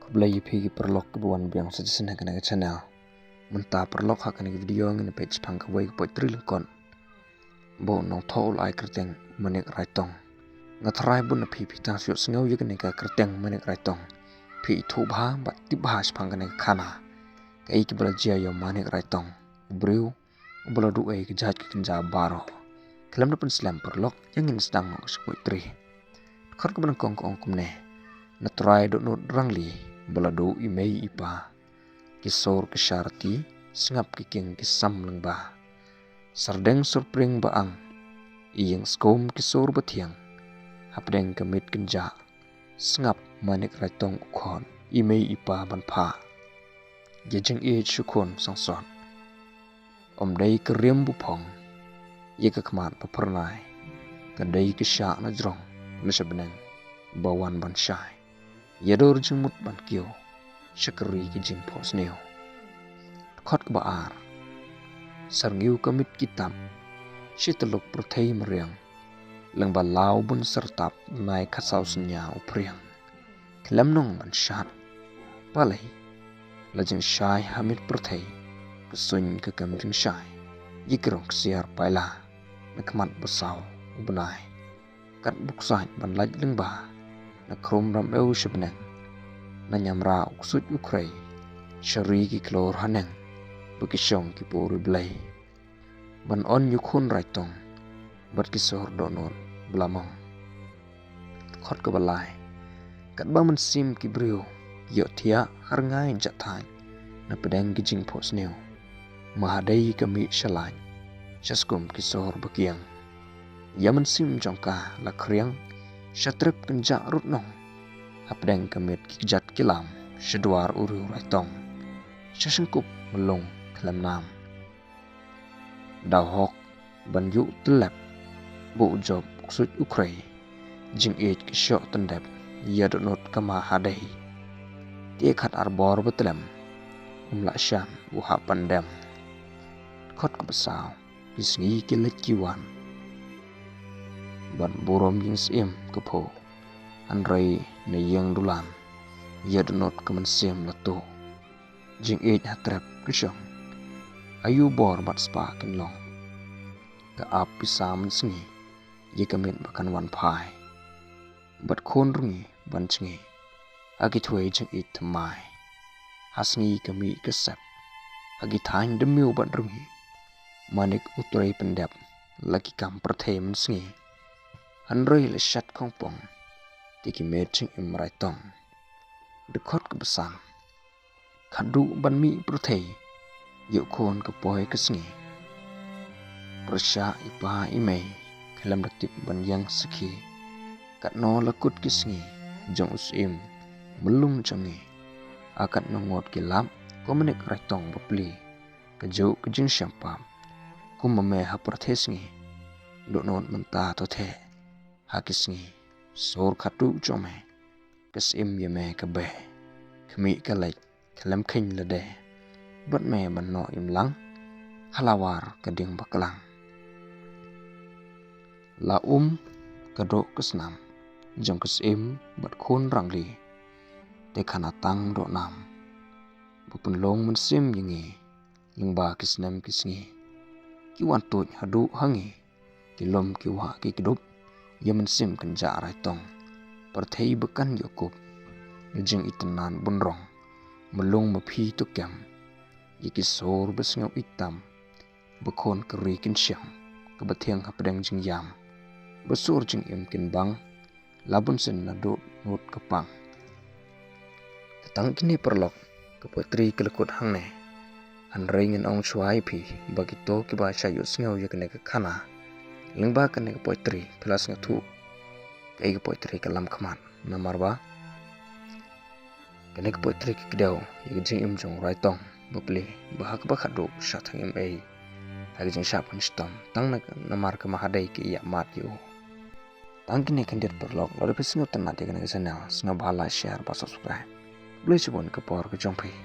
Belai pergi perlok kebuan biang sejesen kena ke channel. Mentah perlok hak kena video ngene page pang ke wei poi tri lengkon. Bo nong thol ai kerteng menek raitong. Ngatrai bun na pi tang syot sngau ye kena ka kerteng menek raitong. Pi thu bha bat ti bha pang kena khana. Kai ki bela jia yo menek raitong. Briu bela du ai ke jat ke kenja baro. Kelam na pen slam perlok yang ngin sedang ngok sepoi tri. Khot ke benang kong kong kumne. Natrai dot not rangli. Belado imei ipa kisor kisarti sengap kiking kisam lengba sardeng surpring baang iyeng skom kisor batiang hapdeng kemit kenja sengap manik raitong ukhon imei ipa banpa jejeng e chukon songson omdai keriem bupong ye kakmat papernai kadai kisha na jrong nasabneng bawan banshai Yador jengmut ban kio syakeri ke jing pos neo khot ke baar sarngiu kamit kitam syiteluk perthei meriang leng balau bun sertap nai khasau senya upriang kelam nong ban shat palai lajeng syai hamid perthei kesuny ke kamjing syai yikrong siar paila nakmat besau ubnai kat buksai ban laj leng ba na krom ram eu shibneng na nyamra uksut ukrai shari ki klor haneng bukishong ki puri blai ban on yukhun raitong bat kisor donon blamong khot ke balai kat ba man sim ki brio yo thia har ngai jathai na pedang ki jing phos neu mahadai kami shalai shaskum kisor bakiang yaman sim jongka la khriang Syatrip kenjak rut nong hapdeng kemit kijat kilam Syedwar uru raitong Syasengkup melong kelam nam Dawhok banyu telep Bu job kusut ukrai Jing ej kisyok tendep Yadunut kama hadai Tiekat arbor betelem Umlak syam buha pandem Kot kebesau Bisngi kilit kiwan Ban burom yung sim kepo Andrei na yang dulan Yadunot kemen sim lato Jing ej hatrep kesyong Ayu bor bat spa kinlong Ka ap pisam sengi Ye kemit bakan wan pai Bat kon rungi ban cengi Agi tuwe jing ej temai Hasngi kemi kesep Agi thain demiu bat rungi Manik utrai pendep Lagi kam perthei men sengi Andrei le shat kongpong Tiki meching imrai tong Dekot kebesan Kadu ban mi perthei Yuk kon kepoi kesengi Persya ipa imei Kelam datip ban yang seki Kat no lekut kesengi Jong usim Melung cengi Akat nongot kilap Komenik raitong bepli Kejau kejing syampam Kumemeha perthei sengi Duk not mentah tothe Hakisngi sor khatu chome kesim yeme kabe kemi kalek kelam khin lede bat me banno imlang halawar keding baklang la kadok kesnam jong kesim bat khun rangli te khanatang do nam bupun long mensim yingi lingba kisnam kisngi kiwan tuj hadu hangi kilom kiwa ki kedup Yaman sim kenja raitong Perthei bekan Yokub Ngejing itenan bunrong Melung mephi tukyam Yikisor besngau itam Bekon keri kinsyang Kebetiang hapedang jing yam Besur jing im kinbang Labun sen nadut nut kepang Tetang kini perlok Keputri kelekut hangne Hanrei ngin ong suai pi Bagito kiba syayut sngau yakne kekana Lengba kene ke poetri pelas ngatu kai ke poetri kalam khamat namarba kene ke poetri ke kedau ye jing im jong raitong bopli bahak bakhat do sathang im ai hagi jing shapan stam tang na namar ke mahadai ke ya mat yo tang kene kandir perlok lore pesingot tanat ye kene channel snga bala share ba subscribe boleh cibon ke por ke jongpai